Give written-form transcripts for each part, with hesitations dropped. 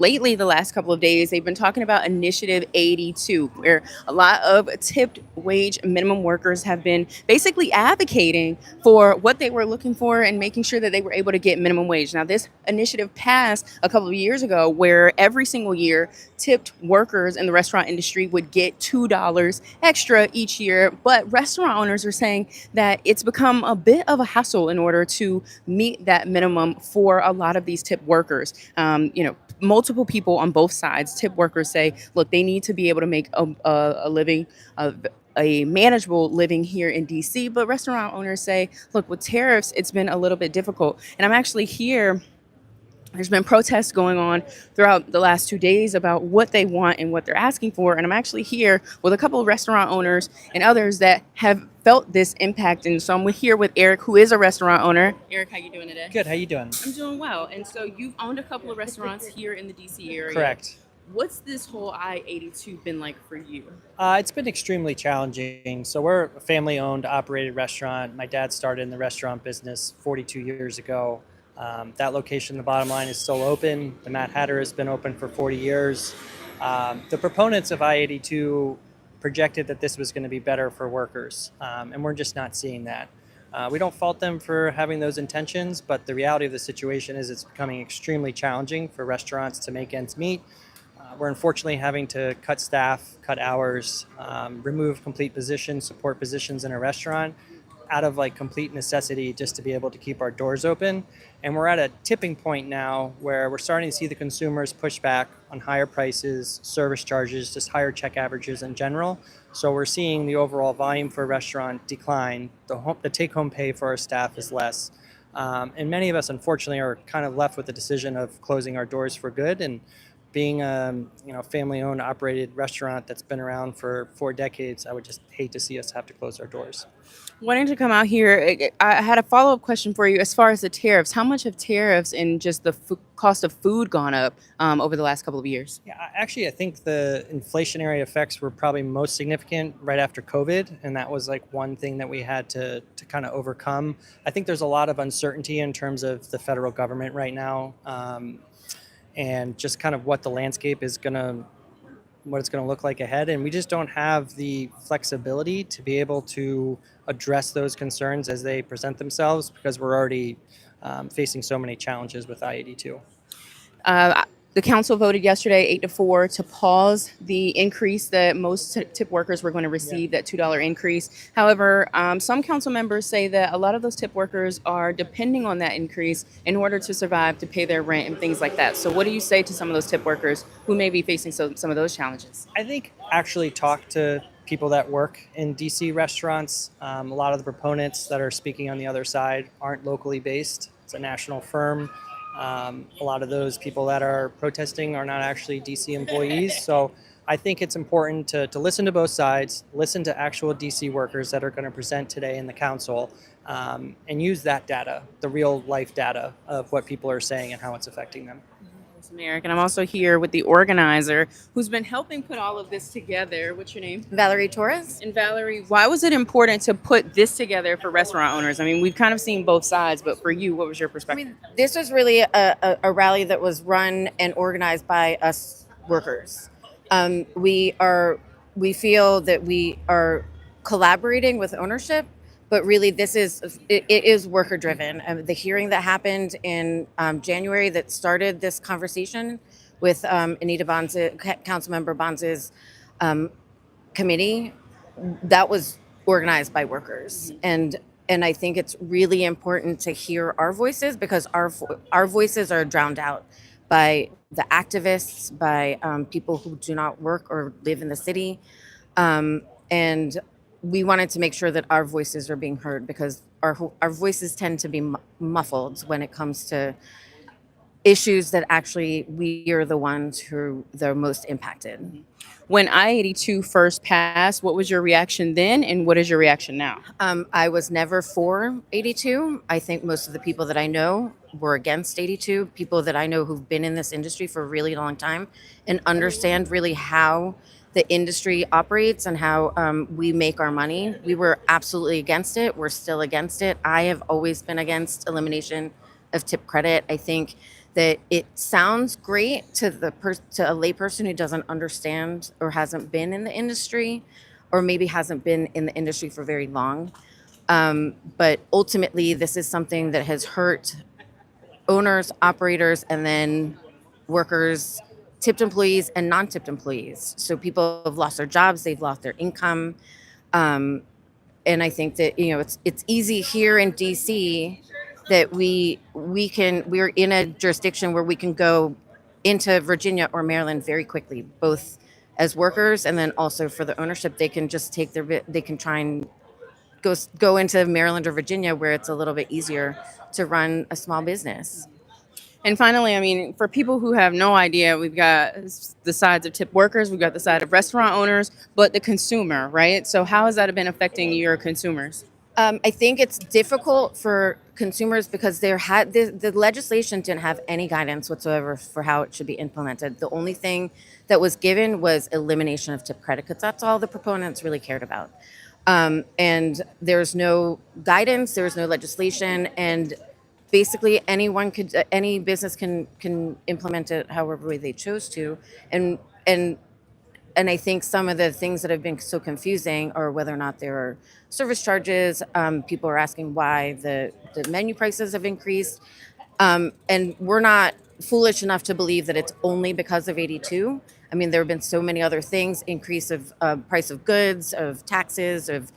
lately, the last couple of days, they've been talking about Initiative 82, where a lot of tipped wage minimum workers have been basically advocating for what they were looking for and making sure that they were able to get minimum wage. Now, this initiative passed a couple of years ago, where every single year, tipped workers in the restaurant industry would get $2 extra each year. But restaurant owners are saying that it's become a bit of a hassle in order to meet that minimum for a lot of these tip workers. Multiple people on both sides, tip workers say, look, they need to be able to make a living, a manageable living here in DC. But restaurant owners say, look, with tariffs, it's been a little bit difficult. And I'm actually here. There's been protests going on throughout the last 2 days about what they want and what they're asking for. And I'm actually here with a couple of restaurant owners and others that have felt this impact. And so I'm here with Eric, who is a restaurant owner. Eric, how you doing today? Good. How you doing? I'm doing well. And so you've owned a couple of restaurants here in the DC area. Correct. What's this whole I-82 been like for you? It's been extremely challenging. So we're a family-owned, operated restaurant. My dad started in the restaurant business 42 years ago. That location, the bottom line, is still open. The Mad Hatter has been open for 40 years. The proponents of I-82 projected that this was going to be better for workers, and we're just not seeing that. We don't fault them for having those intentions, but the reality of the situation is it's becoming extremely challenging for restaurants to make ends meet. We're unfortunately having to cut staff, cut hours, remove complete positions, support positions in a restaurant out of complete necessity just to be able to keep our doors open. And we're at a tipping point now where we're starting to see the consumers push back on higher prices, service charges, just higher check averages in general. So we're seeing the overall volume for a restaurant decline. The take-home pay for our staff is less. And many of us, unfortunately, are kind of left with the decision of closing our doors for good. And being a family-owned, operated restaurant that's been around for 4 decades, I would just hate to see us have to close our doors. Wanting to come out here, I had a follow-up question for you as far as the tariffs. How much have tariffs and just the cost of food gone up over the last couple of years? Yeah, actually, I think the inflationary effects were probably most significant right after COVID, and that was one thing that we had to kind of overcome. I think there's a lot of uncertainty in terms of the federal government right now, and just kind of what the landscape is what it's going to look like ahead. And we just don't have the flexibility to be able to address those concerns as they present themselves because we're already facing so many challenges with I-82. The council voted yesterday 8-4 to pause the increase that most tip workers were going to receive, that $2 increase. However, some council members say that a lot of those tip workers are depending on that increase in order to survive, to pay their rent and things like that. So what do you say to some of those tip workers who may be facing some of those challenges? I think actually talk to people that work in DC restaurants. A lot of the proponents that are speaking on the other side aren't locally based. It's a national firm. A lot of those people that are protesting are not actually DC employees. So I think it's important to listen to both sides, listen to actual DC workers that are going to present today in the council, and use that data, the real life data of what people are saying and how it's affecting them. Eric, and I'm also here with the organizer who's been helping put all of this together. What's your name? Valerie Torres. And Valerie, why was it important to put this together for restaurant owners? I mean, we've kind of seen both sides, but for you, what was your perspective? This was really a rally that was run and organized by us workers. We feel that we are collaborating with ownership, but really it is worker driven. The hearing that happened in January that started this conversation with Anita Bonds, Councilmember Bonds' committee, that was organized by workers. And I think it's really important to hear our voices because our voices are drowned out by the activists, by people who do not work or live in the city. And we wanted to make sure that our voices are being heard because our voices tend to be muffled when it comes to issues that actually we are the ones who are most impacted. When I-82 first passed, what was your reaction then and what is your reaction now? I was never for 82. I think most of the people that I know were against 82, people that I know who've been in this industry for a really long time and understand really how the industry operates and how we make our money. We were absolutely against it. We're still against it. I have always been against elimination of tip credit. I think that it sounds great to to a layperson who doesn't understand or hasn't been in the industry, or maybe hasn't been in the industry for very long. But ultimately, this is something that has hurt owners, operators, and then workers, tipped employees, and non-tipped employees. So people have lost their jobs, they've lost their income. Um, and I think that it's easy here in DC that we're in a jurisdiction where we can go into Virginia or Maryland very quickly, both as workers and then also for the ownership. They can just they can try and go into Maryland or Virginia where it's a little bit easier to run a small business. And finally, I mean, for people who have no idea, we've got the sides of tip workers, we've got the side of restaurant owners, but the consumer, right? So how has that been affecting your consumers? I think it's difficult for consumers because the legislation didn't have any guidance whatsoever for how it should be implemented. The only thing that was given was elimination of tip credit, because that's all the proponents really cared about. And there's no guidance, there's no legislation, and basically any business can implement it however way they chose to. And and and I think some of the things that have been so confusing are whether or not there are service charges. People are asking why the menu prices have increased. And we're not foolish enough to believe that it's only because of 82. I mean, there have been so many other things: increase of price of goods, of taxes, of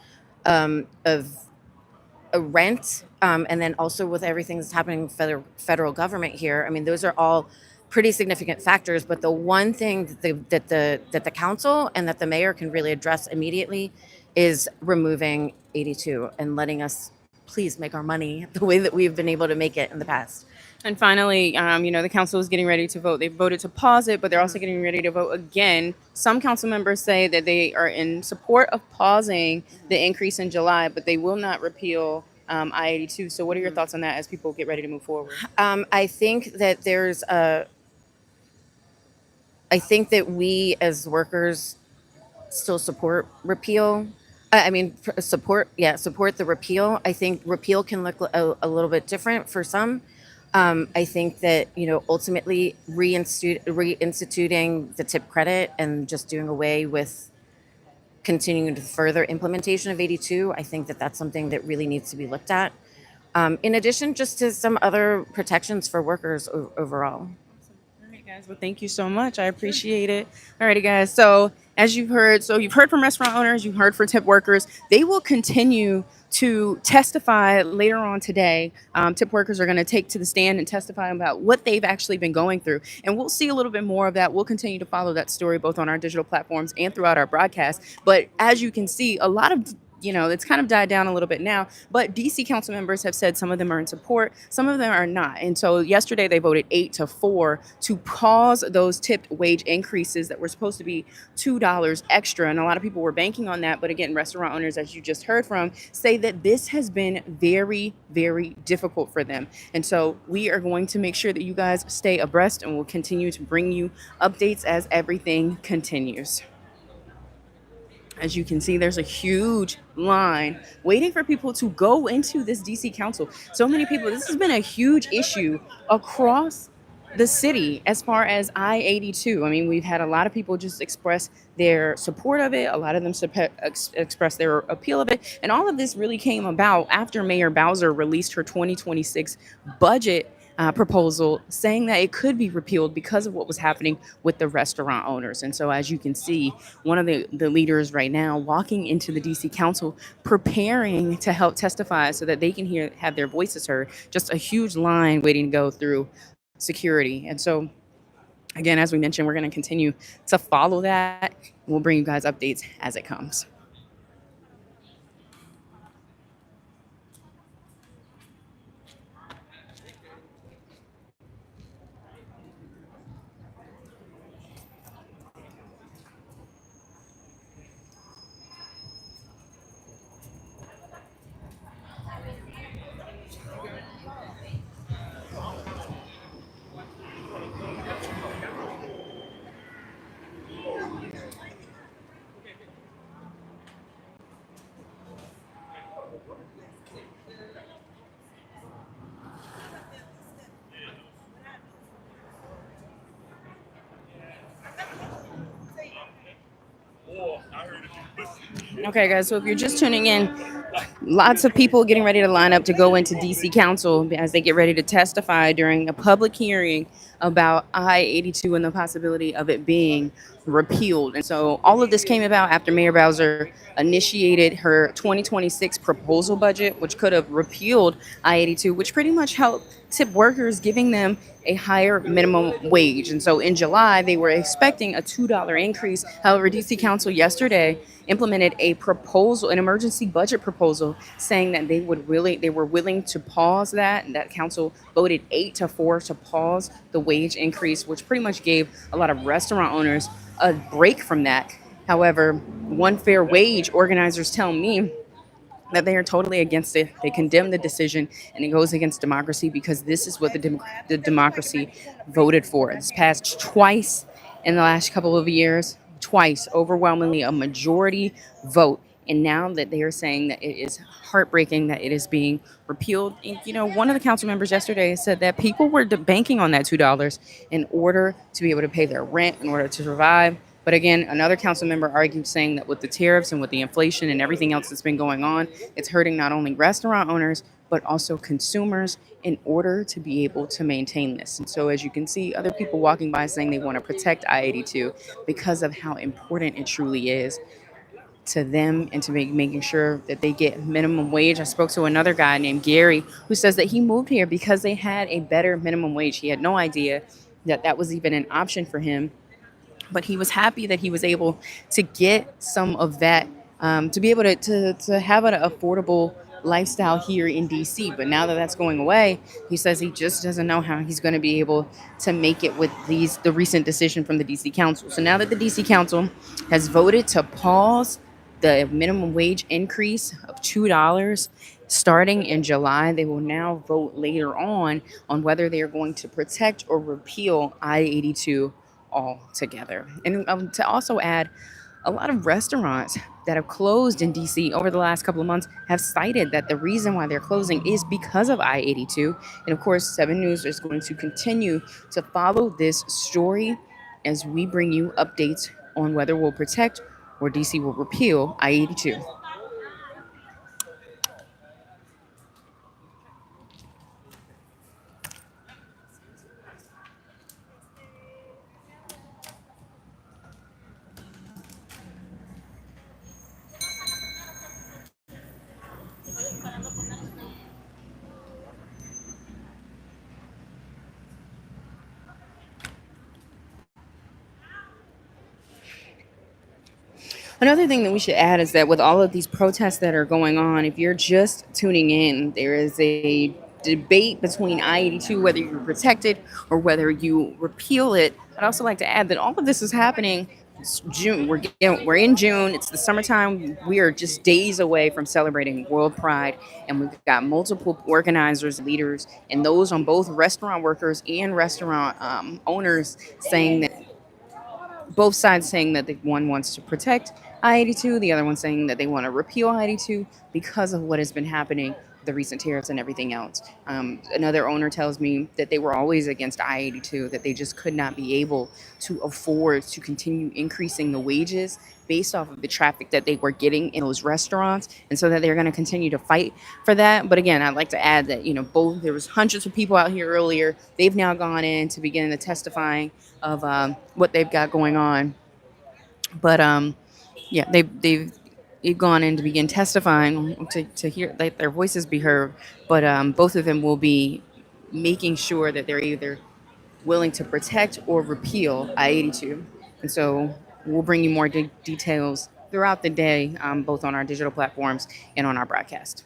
rent, and then also with everything that's happening with federal government here. I mean, those are all pretty significant factors. But the one thing that the council and that the mayor can really address immediately is removing 82 and letting us please make our money the way that we've been able to make it in the past. And finally, the council is getting ready to vote. They voted to pause it, but they're also getting ready to vote again. Some council members say that they are in support of pausing the increase in July, but they will not repeal I-82. So what are your thoughts on that as people get ready to move forward? I think that I think that we as workers still support repeal. I mean, support the repeal. I think repeal can look a little bit different for some. I think that, ultimately reinstituting the tip credit and just doing away with continuing to further implementation of 82, I think that that's something that really needs to be looked at. In addition, just to some other protections for workers overall. All right, guys. Well, thank you so much. I appreciate it. All righty, guys. So as you've heard, you've heard from restaurant owners, you've heard from tip workers. They will continue to testify later on today. Tip workers are going to take to the stand and testify about what they've actually been going through. And we'll see a little bit more of that. We'll continue to follow that story both on our digital platforms and throughout our broadcast. But as you can see, a lot of it's kind of died down a little bit now, but DC council members have said some of them are in support, some of them are not. And so yesterday they voted 8-4 to pause those tipped wage increases that were supposed to be $2 extra. And a lot of people were banking on that. But again, restaurant owners, as you just heard from, say that this has been very, very difficult for them. And so we are going to make sure that you guys stay abreast, and we'll continue to bring you updates as everything continues. As you can see, there's a huge line waiting for people to go into this DC council. So many people, this has been a huge issue across the city as far as I-82. I mean, we've had a lot of people just express their support of it. A lot of them express their appeal of it. And all of this really came about after Mayor Bowser released her 2026 budget proposal, saying that it could be repealed because of what was happening with the restaurant owners. And so as you can see, one of the leaders right now walking into the DC council, preparing to help testify so that they can have their voices heard. Just a huge line waiting to go through security. And so again, as we mentioned, we're going to continue to follow that. We'll bring you guys updates as it comes. Okay, guys, so if you're just tuning in, lots of people getting ready to line up to go into DC Council as they get ready to testify during a public hearing about I-82 and the possibility of it being repealed. And so all of this came about after Mayor Bowser initiated her 2026 proposal budget, which could have repealed I-82, which pretty much helped tip workers, giving them a higher minimum wage. And so in July, they were expecting a $2 increase. However, DC Council yesterday implemented a proposal, an emergency budget proposal, saying that they were willing to pause that, and that council voted 8-4 to pause the wage increase, which pretty much gave a lot of restaurant owners a break from that. However, One Fair Wage organizers tell me that they are totally against it. They condemn the decision, and it goes against democracy because this is what the democracy voted for. It's passed twice in the last couple of years, twice, overwhelmingly a majority vote. And now that they are saying that it is heartbreaking that it is being repealed. And, one of the council members yesterday said that people were banking on that $2 in order to be able to pay their rent, in order to survive. But again, another council member argued saying that with the tariffs and with the inflation and everything else that's been going on, it's hurting not only restaurant owners, but also consumers in order to be able to maintain this. And so as you can see, other people walking by saying they want to protect I-82 because of how important it truly is to them and to making sure that they get minimum wage. I spoke to another guy named Gary who says that he moved here because they had a better minimum wage. He had no idea that that was even an option for him, but he was happy that he was able to get some of that, to be able to have an affordable lifestyle here in DC. But now that that's going away, he says he just doesn't know how he's going to be able to make it with the recent decision from the DC Council. So now that the DC Council has voted to pause the minimum wage increase of $2 starting in July, they will now vote later on whether they are going to protect or repeal I-82 altogether. And to also add, a lot of restaurants that have closed in DC over the last couple of months have cited that the reason why they're closing is because of I-82. And of course, 7 News is going to continue to follow this story as we bring you updates on whether we'll protect or DC will repeal I-82. Another thing that we should add is that with all of these protests that are going on, if you're just tuning in, there is a debate between I-82, whether you protect it or whether you repeal it. I'd also like to add that all of this is happening. It's June. We're in June. It's the summertime. We are just days away from celebrating World Pride, and we've got multiple organizers, leaders, and those on both restaurant workers and restaurant owners saying that both sides saying that one wants to protect I-82, the other one saying that they want to repeal I-82 because of what has been happening, the recent tariffs and everything else. Another owner tells me that they were always against I-82, that they just could not be able to afford to continue increasing the wages based off of the traffic that they were getting in those restaurants, and so that they're going to continue to fight for that. But again, I'd like to add that both there was hundreds of people out here earlier. They've now gone in to begin the testifying of what they've got going on. But yeah, they've gone in to begin testifying to hear like their voices be heard. But both of them will be making sure that they're either willing to protect or repeal I-82. And so we'll bring you more details throughout the day, both on our digital platforms and on our broadcast.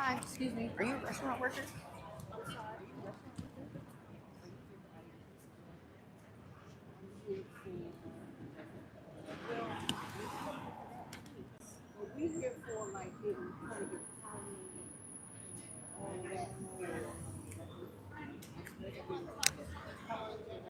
Hi, excuse me. Are you a restaurant worker?